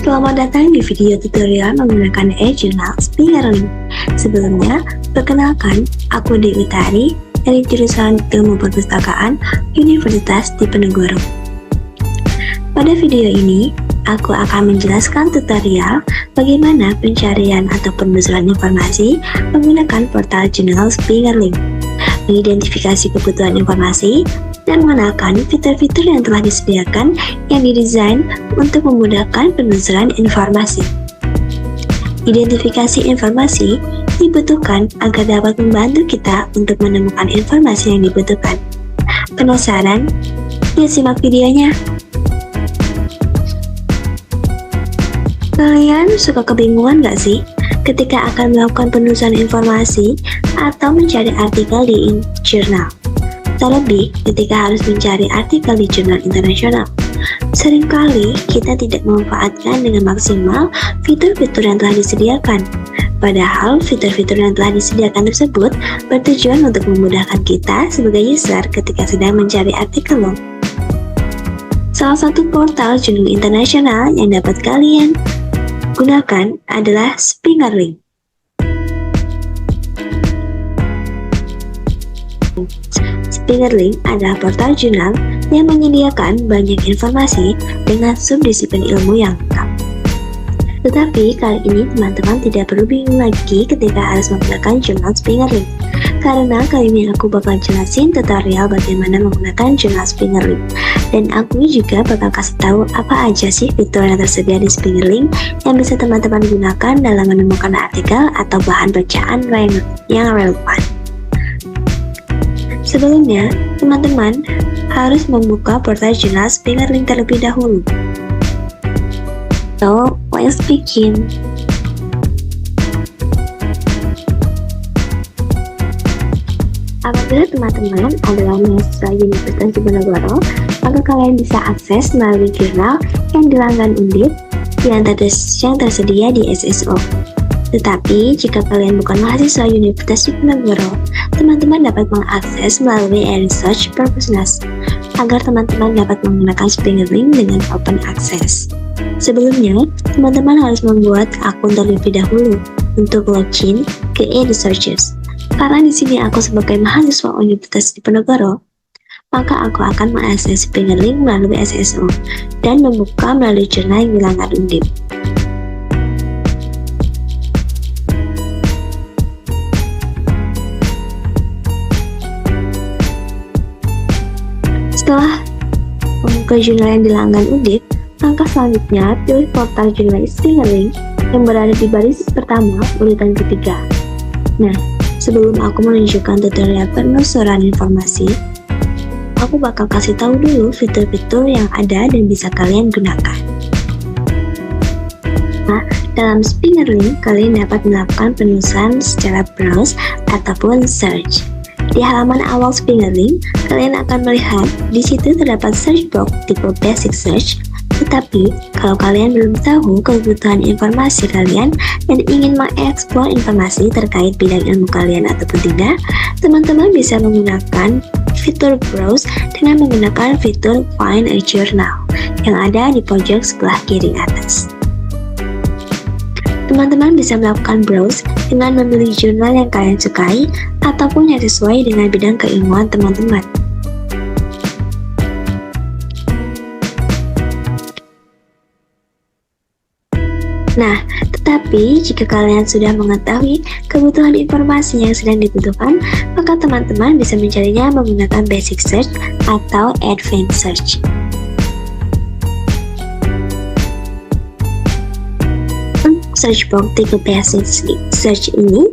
Selamat datang di video tutorial menggunakan e-journal Spingerlink. Sebelumnya, perkenalkan, aku Dewi Utari dari jurusan Ilmu Perpustakaan Universitas Diponegoro. Pada video ini, aku akan menjelaskan tutorial bagaimana pencarian atau penelusuran informasi menggunakan portal jurnal Spingerlink, mengidentifikasi kebutuhan informasi, dan mengenalkan fitur-fitur yang telah disediakan yang didesain untuk memudahkan penelusuran informasi. Identifikasi informasi dibutuhkan agar dapat membantu kita untuk menemukan informasi yang dibutuhkan. Penasaran? Yuk simak videonya! Kalian suka kebingungan gak sih ketika akan melakukan penelusuran informasi atau mencari artikel di jurnal? Terlebih ketika harus mencari artikel di jurnal internasional. Seringkali kita tidak memanfaatkan dengan maksimal fitur-fitur yang telah disediakan. Padahal fitur-fitur yang telah disediakan tersebut bertujuan untuk memudahkan kita sebagai user ketika sedang mencari artikel loh. Salah satu portal jurnal internasional yang dapat kalian gunakan adalah Spingerlink. Spingerlink adalah portal jurnal yang menyediakan banyak informasi dengan subdisiplin ilmu yang lengkap. Tetapi kali ini teman-teman tidak perlu bingung lagi ketika harus menggunakan jurnal Spingerlink, karena kali ini aku bakal jelasin tutorial bagaimana menggunakan jurnal Spingerlink, dan aku juga bakal kasih tahu apa aja sih fitur yang tersedia di Spingerlink yang bisa teman-teman gunakan dalam menemukan artikel atau bahan bacaan yang relevan. Sebelumnya, teman-teman harus membuka portal jurnal Spingerlink terlebih dahulu. So, let's begin. Apabila teman-teman adalah mahasiswa Universitas Diponegoro, maka kalian bisa akses melalui jurnal yang dilanggan Undip yang tersedia di SSO. Tetapi, jika kalian bukan mahasiswa Universitas Diponegoro, teman-teman dapat mengakses melalui e-research Perpusnas, agar teman-teman dapat menggunakan Spingerlink dengan open access. Sebelumnya, teman-teman harus membuat akun terlebih dahulu untuk login ke e-researches. Karena di sini aku sebagai mahasiswa Universitas Diponegoro, maka aku akan mengakses Spingerlink melalui SSO dan membuka melalui jurnal yang dilanggar Undip. Setelah membuka jurnal yang dilanggan Undip, langkah selanjutnya pilih portal jurnal Spingerlink yang berada di baris pertama urutan ketiga. Nah, sebelum aku menunjukkan tutorial penelusuran informasi, aku bakal kasih tahu dulu fitur-fitur yang ada dan bisa kalian gunakan. Nah, dalam Spingerlink kalian dapat melakukan penelusuran secara browse ataupun search. Di halaman awal Spingerlink, kalian akan melihat di situ terdapat search box tipe basic search. Tetapi, kalau kalian belum tahu kebutuhan informasi kalian dan ingin mengeksplor informasi terkait bidang ilmu kalian ataupun tidak, teman-teman bisa menggunakan fitur browse dengan menggunakan fitur find a journal yang ada di pojok sebelah kiri atas. Teman-teman bisa melakukan browse dengan memilih jurnal yang kalian sukai ataupun yang sesuai dengan bidang keilmuan teman-teman. Nah, tetapi jika kalian sudah mengetahui kebutuhan informasi yang sedang dibutuhkan, maka teman-teman bisa mencarinya menggunakan basic search atau advanced search. Search box tipe basic search ini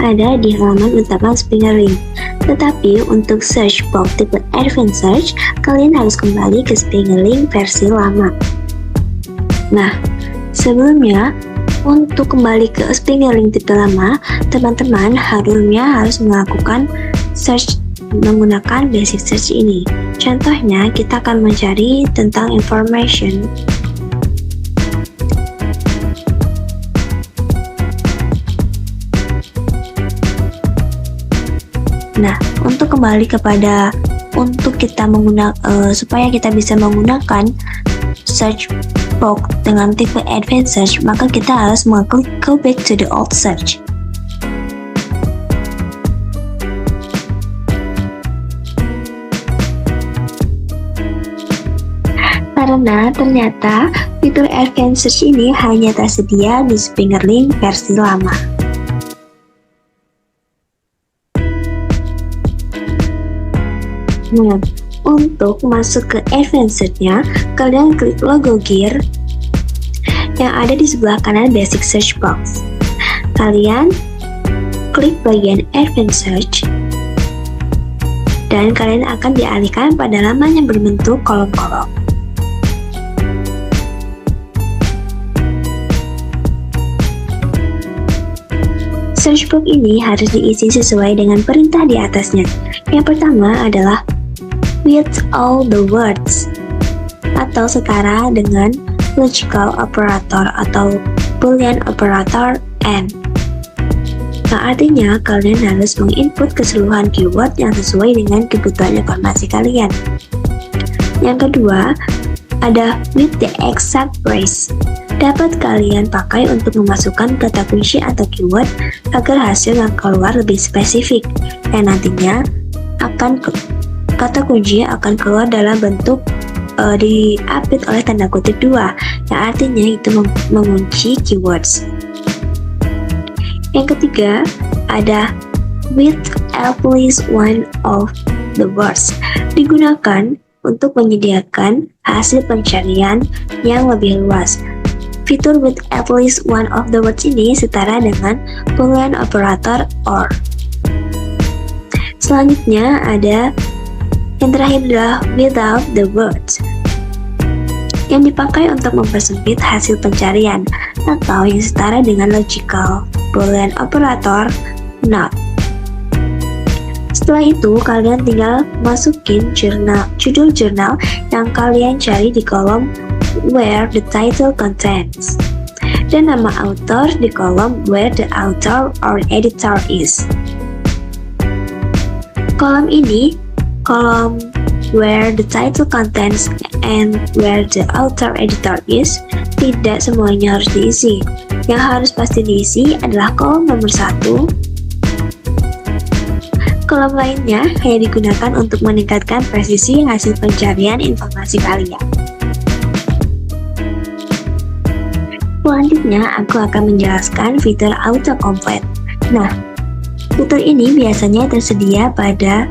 ada di halaman utama Spingerlink. Tetapi untuk search box tipe advanced search, kalian harus kembali ke Spingerlink versi lama. Nah, sebelumnya untuk kembali ke Spingerlink tipe lama, teman-teman harus melakukan search menggunakan basic search ini. Contohnya, kita akan mencari tentang information. Nah, untuk kembali supaya kita bisa menggunakan search box dengan tipe advanced search, maka kita harus mengklik go back to the old search. Karena ternyata fitur advanced search ini hanya tersedia di Fingerlink versi lama. Nah, untuk masuk ke advanced search-nya, kalian klik logo gear yang ada di sebelah kanan basic search box. Kalian klik bagian advanced search dan kalian akan dialihkan pada laman yang berbentuk kolom-kolom. Search box ini harus diisi sesuai dengan perintah di atasnya. Yang pertama adalah with all the words atau setara dengan logical operator atau boolean operator and. Nah, artinya kalian harus menginput keseluruhan keyword yang sesuai dengan kebutuhan informasi kalian. Yang kedua, ada with the exact phrase. Dapat kalian pakai untuk memasukkan kata kunci atau keyword agar hasil yang keluar lebih spesifik dan nantinya kata kunci akan keluar dalam bentuk diapit oleh tanda kutip 2 yang artinya itu mengunci keywords. Yang ketiga ada with at least one of the words, digunakan untuk menyediakan hasil pencarian yang lebih luas. Fitur with at least one of the words ini setara dengan boolean operator OR. Selanjutnya ada yang terakhir adalah without the words, yang dipakai untuk mempersempit hasil pencarian atau yang setara dengan logical boolean operator not. Setelah itu, kalian tinggal masukin judul jurnal yang kalian cari di kolom where the title contains dan nama author di kolom where the author or editor is. Kolom ini, kolom where the title contains and where the author editor is, tidak semuanya harus diisi. Yang harus pasti diisi adalah kolom nomor 1. Kolom lainnya hanya digunakan untuk meningkatkan presisi hasil pencarian informasi kalian. Selanjutnya, aku akan menjelaskan fitur autocomplete. Nah, fitur ini biasanya tersedia pada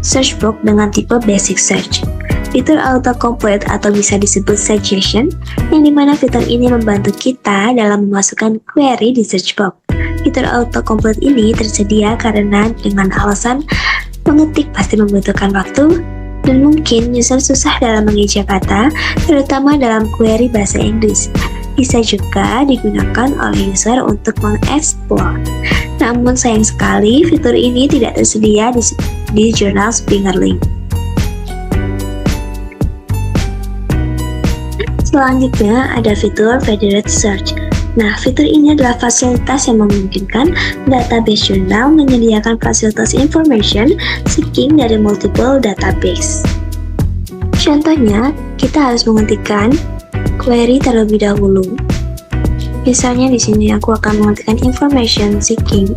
search box dengan tipe basic search. Fitur autocomplete atau bisa disebut suggestion, yang dimana fitur ini membantu kita dalam memasukkan query di search box. Fitur autocomplete ini tersedia karena dengan alasan mengetik pasti membutuhkan waktu dan mungkin user susah dalam mengeja kata, terutama dalam query bahasa Inggris. Bisa juga digunakan oleh user untuk mengeksplor. Namun sayang sekali fitur ini tidak tersedia di jurnal Fingerlink. Selanjutnya ada fitur federated search. Nah, fitur ini adalah fasilitas yang memungkinkan database jurnal menyediakan fasilitas information seeking dari multiple database. Contohnya, kita harus mengetikkan query terlebih dahulu. Misalnya di sini aku akan mengetikkan information seeking.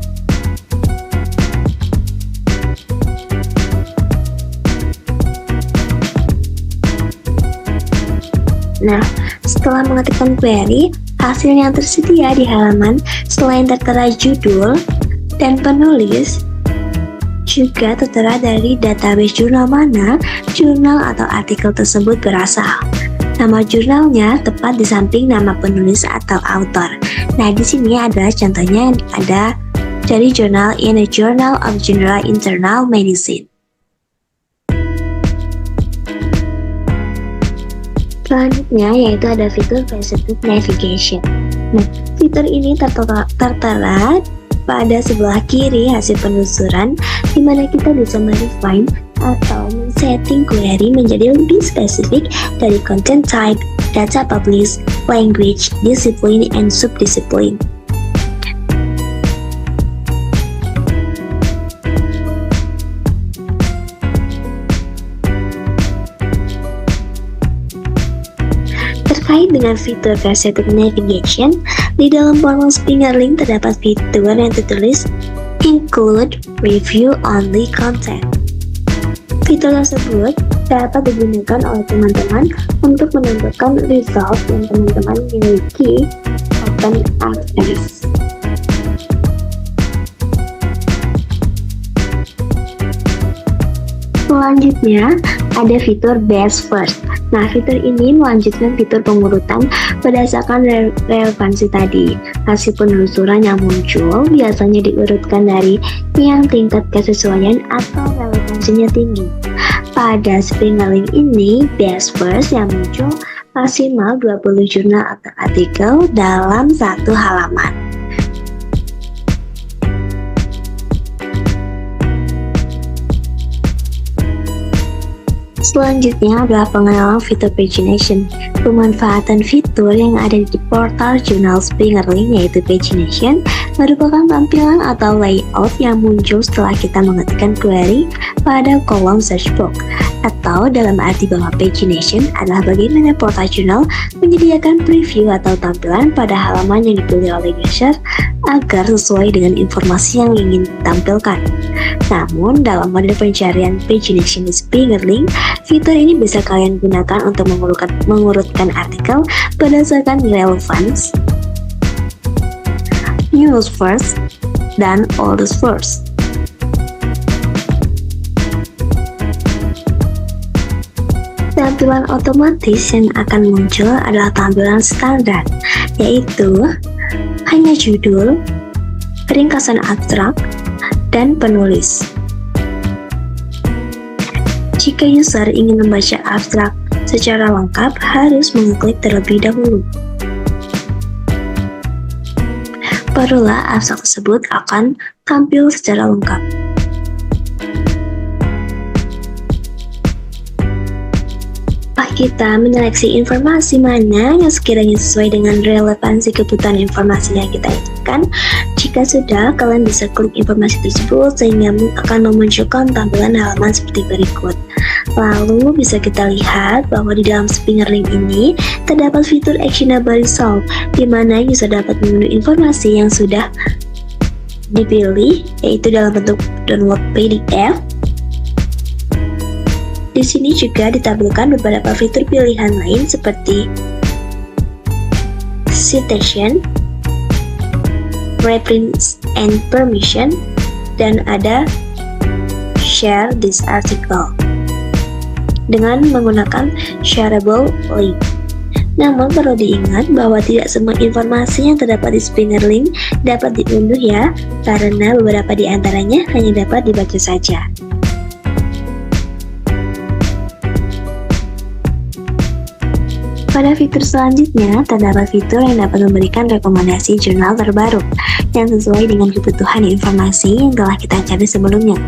Nah, setelah mengetikkan query, hasil yang tersedia di halaman selain tertera judul dan penulis, juga tertera dari database jurnal mana jurnal atau artikel tersebut berasal. Nama jurnalnya tepat di samping nama penulis atau author. Nah, di sini adalah contohnya ada dari jurnal in a Journal of General Internal Medicine. Selanjutnya yaitu ada fitur Faceted Navigation. Nah, fitur ini tertera pada sebelah kiri hasil penelusuran, di mana kita bisa merefine atau men-setting query menjadi lebih spesifik dari content type, data published, language, discipline, and subdiscipline. Terkait dengan fitur Versatility Navigation, di dalam portal Fingerlink terdapat fitur yang tertulis Include Review Only Content. Fitur tersebut dapat digunakan oleh teman-teman untuk menampilkan result yang teman-teman miliki open access. Selanjutnya, ada fitur Best First. Nah, fitur ini melanjutkan fitur pengurutan berdasarkan relevansi tadi. Hasil penelusuran yang muncul biasanya diurutkan dari yang tingkat kesesuaian atau relevansinya tinggi. Pada Fingerlink ini, Best First yang muncul maksimal 20 jurnal atau artikel dalam satu halaman. Selanjutnya adalah pengenalan fitur pagination. Pemanfaatan fitur yang ada di portal jurnal Fingerlink yaitu pagination merupakan tampilan atau layout yang muncul setelah kita mengetikkan query pada kolom search box. Atau dalam arti bahwa pagination adalah bagaimana portal jurnal menyediakan preview atau tampilan pada halaman yang dipilih oleh user agar sesuai dengan informasi yang ingin ditampilkan. Namun, dalam mode pencarian pagination di Fingerlink, fitur ini bisa kalian gunakan untuk mengurutkan artikel berdasarkan relevance, newest first, dan oldest first. Tampilan otomatis yang akan muncul adalah tampilan standar, yaitu hanya judul, ringkasan abstrak, dan penulis. Jika user ingin membaca abstrak secara lengkap, harus mengklik terlebih dahulu. Barulah abstrak tersebut akan tampil secara lengkap. Kita menyeleksi informasi mana yang sekiranya sesuai dengan relevansi kebutuhan informasi yang kita inginkan. Jika sudah, kalian bisa klik informasi tersebut sehingga akan memunculkan tampilan halaman seperti berikut. Lalu bisa kita lihat bahwa di dalam Fingerlink ini terdapat fitur Actionable Result, di mana user dapat mengunduh informasi yang sudah dipilih, yaitu dalam bentuk download PDF. Di sini juga ditampilkan beberapa fitur pilihan lain seperti citation, reference and permission, dan ada share this article dengan menggunakan shareable link. Namun perlu diingat bahwa tidak semua informasi yang terdapat di Fingerlink dapat diunduh ya, karena beberapa di antaranya hanya dapat dibaca saja. Pada fitur selanjutnya, terdapat fitur yang dapat memberikan rekomendasi jurnal terbaru yang sesuai dengan kebutuhan informasi yang telah kita cari sebelumnya.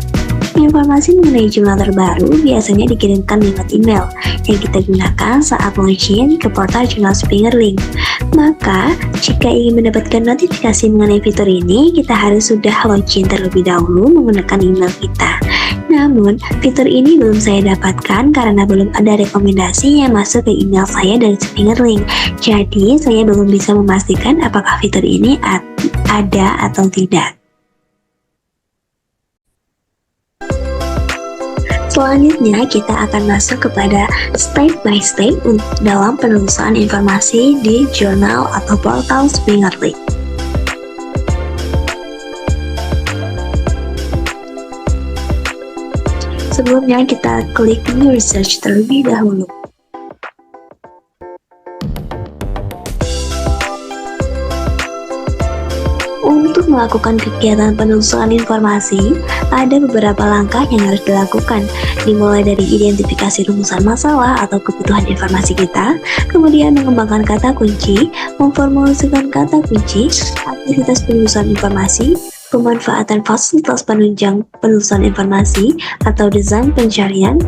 Informasi mengenai jurnal terbaru biasanya dikirimkan lewat email yang kita gunakan saat login ke portal jurnal Fingerlink. Maka, jika ingin mendapatkan notifikasi mengenai fitur ini, kita harus sudah login terlebih dahulu menggunakan email kita. Namun, fitur ini belum saya dapatkan karena belum ada rekomendasi yang masuk ke email saya dari Fingerlink. Jadi, saya belum bisa memastikan apakah fitur ini ada atau tidak. Selanjutnya, kita akan masuk kepada step by step dalam penelusuran informasi di jurnal atau portal Fingerlink. Sebelumnya, kita klik New Research terlebih dahulu. Untuk melakukan kegiatan penelusuran informasi, ada beberapa langkah yang harus dilakukan, dimulai dari identifikasi rumusan masalah atau kebutuhan informasi kita, kemudian mengembangkan kata kunci, memformulasikan kata kunci, aktivitas penelusuran informasi, pemanfaatan fasilitas penunjang penelusuran informasi atau desain pencarian.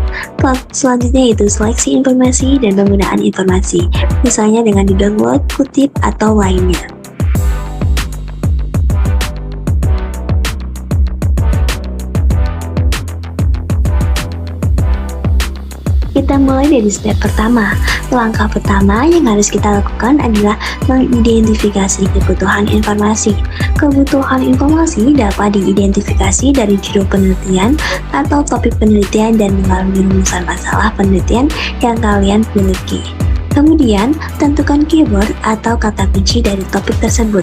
Selanjutnya yaitu seleksi informasi dan penggunaan informasi, misalnya dengan di-download, kutip, atau lainnya. Kita mulai dari step pertama. Langkah pertama yang harus kita lakukan adalah mengidentifikasi kebutuhan informasi. Kebutuhan informasi dapat diidentifikasi dari judul penelitian atau topik penelitian dan melalui rumusan masalah penelitian yang kalian miliki. Kemudian, tentukan keyword atau kata kunci dari topik tersebut.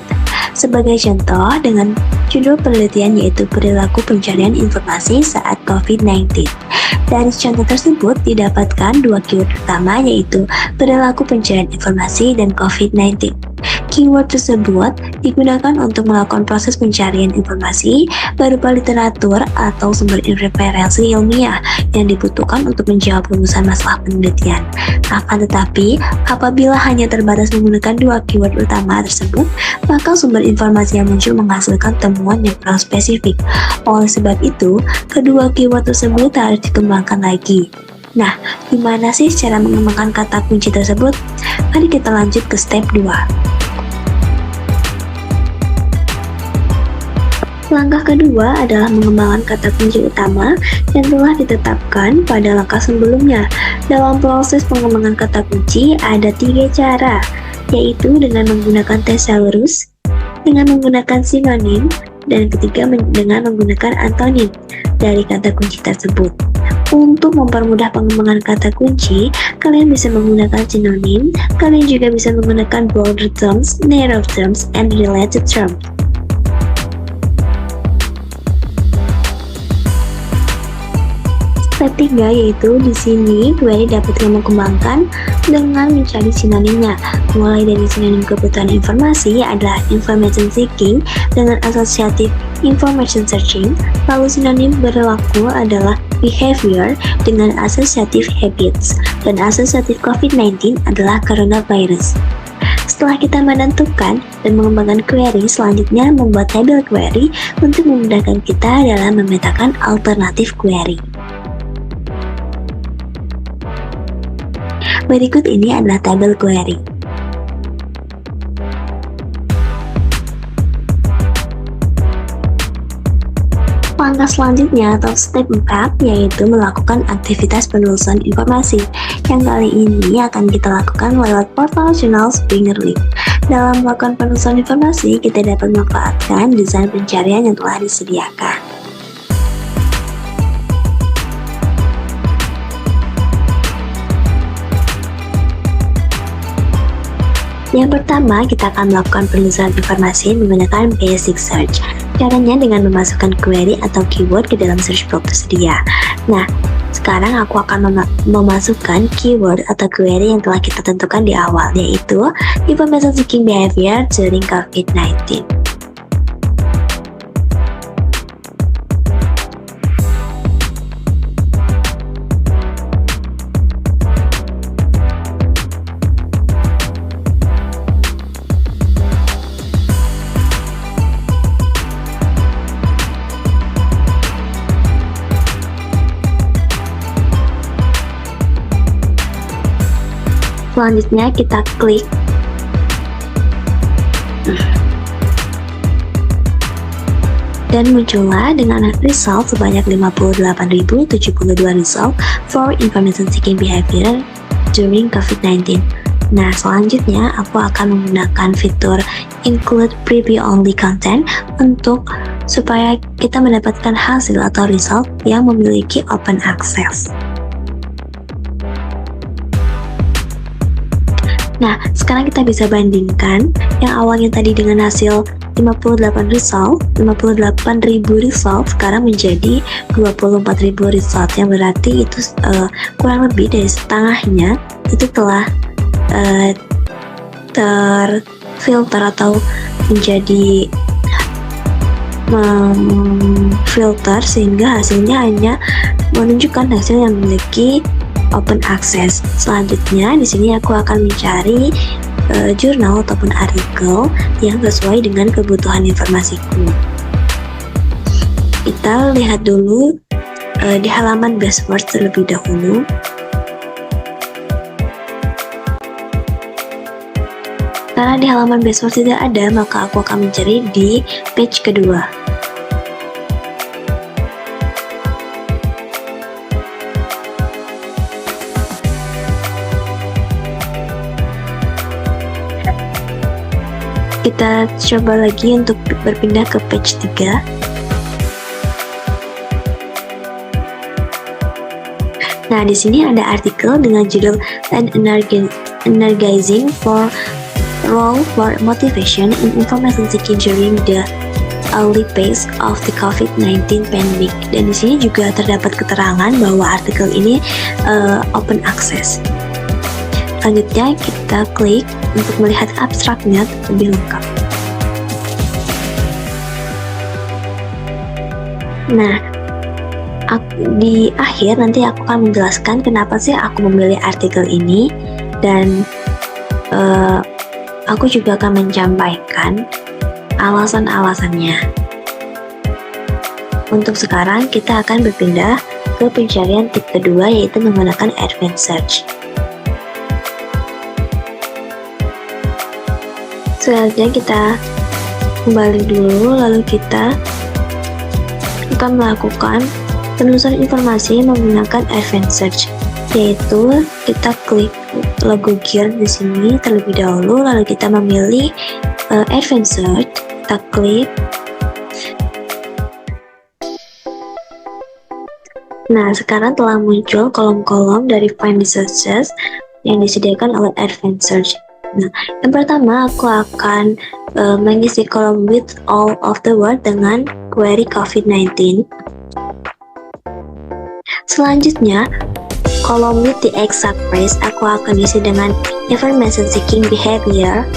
Sebagai contoh, dengan judul penelitian yaitu perilaku pencarian informasi saat COVID-19. Dari contoh tersebut didapatkan dua keyword utama yaitu perilaku pencarian informasi dan COVID-19. Keyword tersebut digunakan untuk melakukan proses pencarian informasi berupa literatur atau sumber referensi ilmiah yang dibutuhkan untuk menjawab rumusan masalah penelitian. Akan tetapi, apabila hanya terbatas menggunakan dua keyword utama tersebut, maka sumber informasi yang muncul menghasilkan temuan yang kurang spesifik. Oleh sebab itu, kedua keyword tersebut harus dikembangkan lagi. Nah, gimana sih cara mengembangkan kata kunci tersebut? Mari kita lanjut ke step 2. Langkah kedua adalah mengembangkan kata kunci utama yang telah ditetapkan pada langkah sebelumnya. Dalam proses pengembangan kata kunci ada 3 cara, yaitu dengan menggunakan thesaurus, dengan menggunakan sinonim, dan ketiga dengan menggunakan antonim dari kata kunci tersebut. Untuk mempermudah pengembangan kata kunci, kalian bisa menggunakan sinonim, kalian juga bisa menggunakan broader terms, narrow terms, and related terms. Step 3 yaitu di sini query dapat kamu kembangkan dengan mencari sinonimnya. Mulai dari sinonim kebutuhan informasi adalah information seeking dengan associative information searching, lalu sinonim berlaku adalah behavior dengan associative habits, dan associative COVID-19 adalah coronavirus. Setelah kita menentukan dan mengembangkan query, selanjutnya membuat tabel query untuk memudahkan kita dalam memetakan alternatif query. Berikut ini adalah tabel query. Langkah selanjutnya atau step 4 yaitu melakukan aktivitas penelusuran informasi yang kali ini akan kita lakukan lewat portal jurnal Springer Link. Dalam melakukan penelusuran informasi, kita dapat memanfaatkan desain pencarian yang telah disediakan. Yang pertama, kita akan melakukan penelusuran informasi menggunakan basic search. Caranya dengan memasukkan query atau keyword ke dalam search box tersedia. Nah, sekarang aku akan memasukkan keyword atau query yang telah kita tentukan di awal, yaitu information seeking behavior during COVID-19. Selanjutnya kita klik dan muncullah dengan result sebanyak 58.072 result for information seeking behavior during COVID-19. Nah, selanjutnya aku akan menggunakan fitur include preview only content untuk supaya kita mendapatkan hasil atau result yang memiliki open access. Nah, sekarang kita bisa bandingkan yang awalnya tadi dengan hasil 58.000 result sekarang menjadi 24.000 result, yang berarti itu kurang lebih dari setengahnya itu telah terfilter atau menjadi filter sehingga hasilnya hanya menunjukkan hasil yang memiliki open access. Selanjutnya di sini aku akan mencari jurnal ataupun artikel yang sesuai dengan kebutuhan informasiku. Kita lihat dulu di halaman best words terlebih dahulu. Karena di halaman best words tidak ada, maka aku akan mencari di page kedua. Kita coba lagi untuk berpindah ke page 3. Nah, di sini ada artikel dengan judul An Energizing for Role for Motivation in Information Seeking During the Early Phase of the COVID-19 Pandemic. Dan di sini juga terdapat keterangan bahwa artikel ini open access. Selanjutnya kita klik untuk melihat abstraknya lebih lengkap. Nah, di akhir nanti aku akan menjelaskan kenapa sih aku memilih artikel ini, dan aku juga akan menyampaikan alasan-alasannya. Untuk sekarang kita akan berpindah ke pencarian tip kedua, yaitu menggunakan advanced search. Selanjutnya kita kembali dulu, lalu kita akan melakukan penelusuran informasi menggunakan advanced search, yaitu kita klik logo gear di sini terlebih dahulu, lalu kita memilih advanced search, kita klik. Nah, sekarang telah muncul kolom-kolom dari find the searches yang disediakan oleh advanced search. Nah, yang pertama aku akan mengisi kolom with all of the word dengan query COVID-19. Selanjutnya, kolom with the exact phrase aku akan isi dengan information seeking behavior.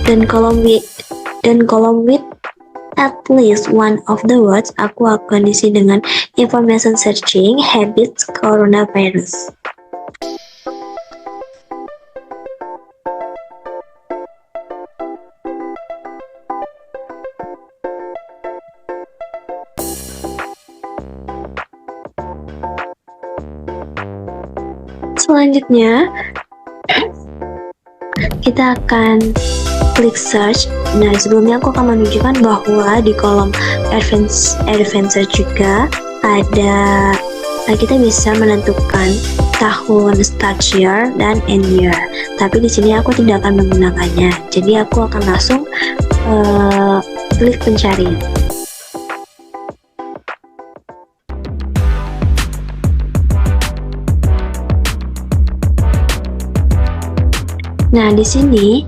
Dan kolom with at least one of the words aku akan isi dengan information searching habits coronavirus. Selanjutnya, kita akan klik search. Nah, sebelumnya aku akan menunjukkan bahwa di kolom advanced search juga ada, kita bisa menentukan tahun, start year, dan end year. Tapi di sini aku tidak akan menggunakannya. Jadi aku akan langsung klik pencarian. Nah, di sini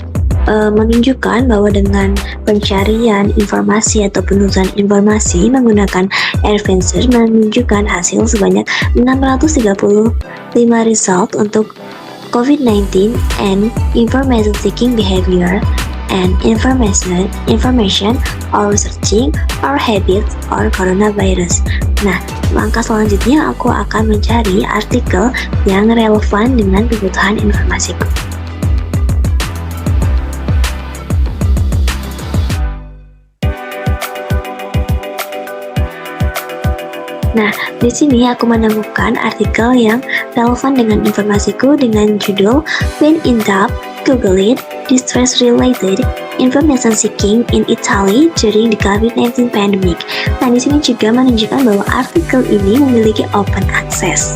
menunjukkan bahwa dengan pencarian informasi atau penelusuran informasi menggunakan advanced search menunjukkan hasil sebanyak 635 result untuk COVID-19 and information seeking behavior and information or searching or habits or coronavirus. Nah, langkah selanjutnya aku akan mencari artikel yang relevan dengan kebutuhan informasiku. Nah, di sini aku menemukan artikel yang relevan dengan informasiku dengan judul When in Doubt, Google It, Distress-Related Information Seeking in Italy During the COVID-19 Pandemic. Nah, di sini juga menunjukkan bahwa artikel ini memiliki open access.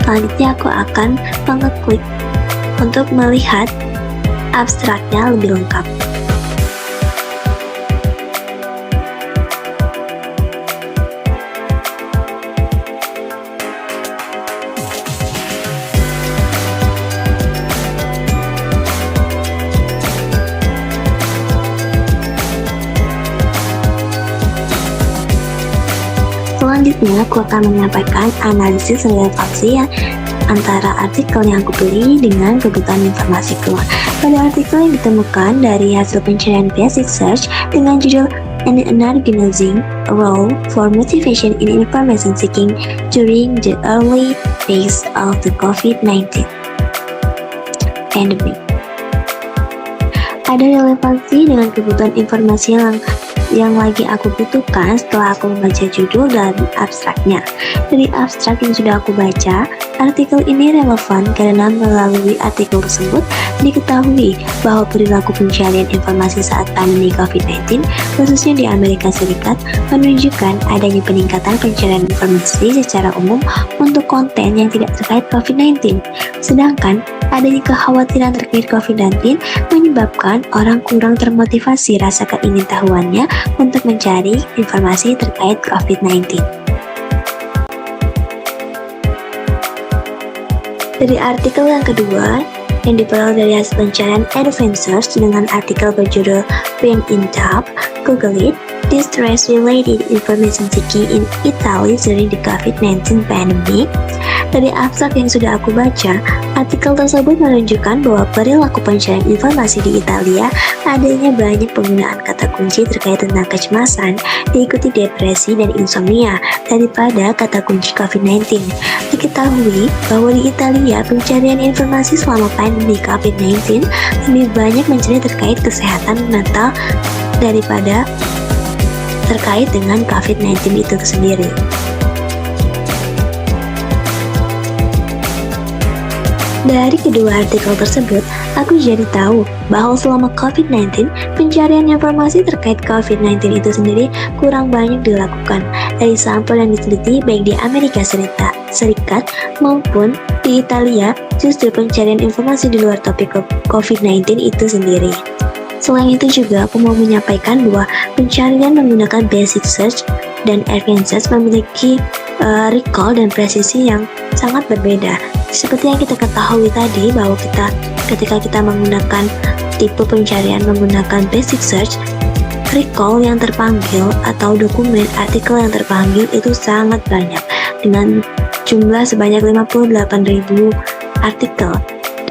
Selanjutnya aku akan mengeklik untuk melihat abstraknya lebih lengkap. Selanjutnya, aku akan menyampaikan analisis relevansi antara artikel yang aku pilih dengan kebutuhan informasiku. Pada artikel yang ditemukan dari hasil pencarian basic search dengan judul An Organizing Role for Motivation in Information Seeking During the Early Phase of the COVID-19 Pandemic. Ada relevansi dengan kebutuhan informasi yang lagi aku butuhkan setelah aku membaca judul dan abstraknya. Dari abstrak yang sudah aku baca, Artikel ini relevan karena melalui artikel tersebut diketahui bahwa perilaku pencarian informasi saat pandemi COVID-19, khususnya di Amerika Serikat, menunjukkan adanya peningkatan pencarian informasi secara umum untuk konten yang tidak terkait COVID-19. Sedangkan adanya kekhawatiran terkait COVID-19 menyebabkan orang kurang termotivasi rasa keingintahuannya untuk mencari informasi terkait COVID-19. Dari artikel yang kedua, yang diperoleh dari hasil pencarian Advanced Search dengan artikel berjudul When in Doubt, Google It, Distress-Related Information Seeking in Italy during the COVID-19 Pandemic. Dari abstrak yang sudah aku baca, artikel tersebut menunjukkan bahwa perilaku pencarian informasi di Italia adanya banyak penggunaan kata kunci terkait tentang kecemasan, diikuti depresi dan insomnia daripada kata kunci COVID-19. Diketahui bahwa di Italia pencarian informasi selama pandemi COVID-19 lebih banyak mencari terkait kesehatan mental daripada terkait dengan COVID-19 itu sendiri. Dari kedua artikel tersebut, aku jadi tahu bahwa selama COVID-19, pencarian informasi terkait COVID-19 itu sendiri kurang banyak dilakukan. Dari sampel yang diteliti baik di Amerika Serikat maupun di Italia, justru pencarian informasi di luar topik COVID-19 itu sendiri. Selain itu juga aku mau menyampaikan bahwa pencarian menggunakan basic search dan advanced search memiliki recall dan presisi yang sangat berbeda. Seperti yang kita ketahui tadi bahwa ketika kita menggunakan tipe pencarian menggunakan basic search, recall yang terpanggil atau dokumen artikel yang terpanggil itu sangat banyak dengan jumlah sebanyak 58.000 artikel.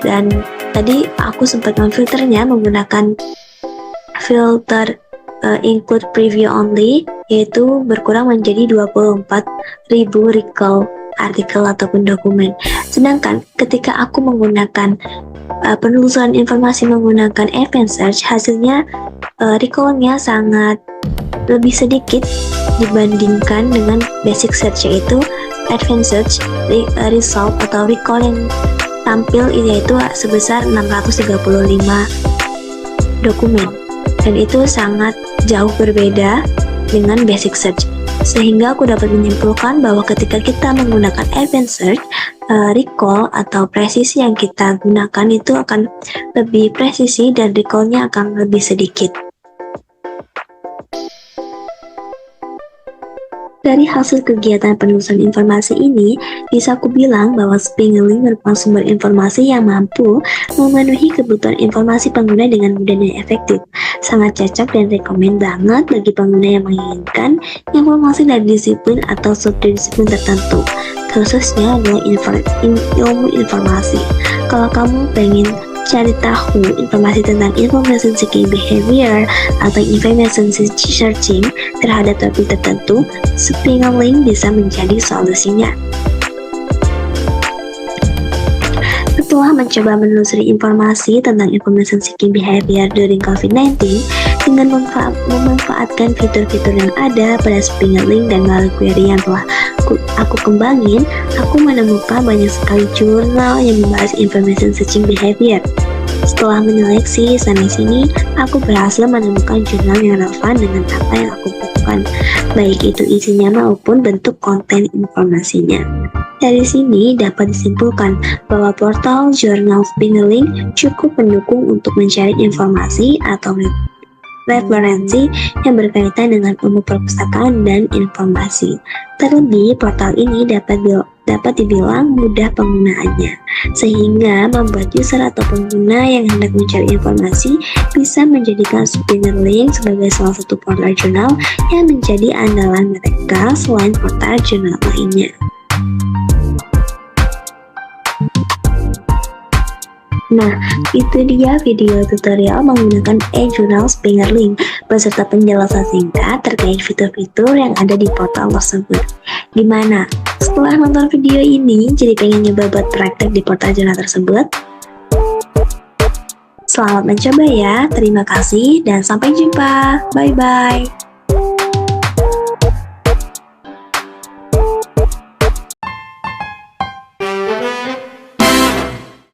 Dan tadi aku sempat memfilternya menggunakan filter include preview only, yaitu berkurang menjadi 24.000 recall artikel ataupun dokumen. Sedangkan ketika aku menggunakan penelusuran informasi menggunakan advanced search, hasilnya recall-nya sangat lebih sedikit dibandingkan dengan basic search, yaitu advanced search result atau recall yang tampil yaitu sebesar 635 dokumen, dan itu sangat jauh berbeda dengan basic search. Sehingga aku dapat menyimpulkan bahwa ketika kita menggunakan advanced search, recall atau presisi yang kita gunakan itu akan lebih presisi dan recall-nya akan lebih sedikit. Dari hasil kegiatan penelusuran informasi ini, bisa aku bilang bahwa Spingelink merupakan sumber informasi yang mampu memenuhi kebutuhan informasi pengguna dengan mudah dan efektif. Sangat cocok dan rekomen banget bagi pengguna yang menginginkan informasi dari disiplin atau subdisiplin tertentu, khususnya adalah ilmu informasi. Kalau kamu pengen cari tahu informasi tentang information seeking behavior atau information searching terhadap topik tertentu, Spingelink bisa menjadi solusinya. Setelah mencoba menelusuri informasi tentang information seeking behavior during COVID-19 dengan memanfaatkan fitur-fitur yang ada pada Spingelink dan melalui query yang telah aku kembangin, aku menemukan banyak sekali jurnal yang membahas information searching behavior. Setelah menyeleksi sana-sini, aku berhasil menemukan jurnal yang relevan dengan apa yang aku butuhkan, baik itu isinya maupun bentuk konten informasinya. Dari sini dapat disimpulkan bahwa portal jurnal Spingelink cukup mendukung untuk mencari informasi atau referensi yang berkaitan dengan ilmu perpustakaan dan informasi. Terlebih, portal ini dapat dibilang mudah penggunaannya, sehingga membuat user atau pengguna yang hendak mencari informasi bisa menjadikan Spingelink sebagai salah satu portal jurnal yang menjadi andalan mereka selain portal jurnal lainnya. Nah, itu dia video tutorial menggunakan e-journal Spingelink beserta penjelasan singkat terkait fitur-fitur yang ada di portal tersebut. Gimana? Setelah nonton video ini, jadi pengen nyoba buat praktek di portal jurnal tersebut? Selamat mencoba ya, terima kasih dan sampai jumpa. Bye-bye.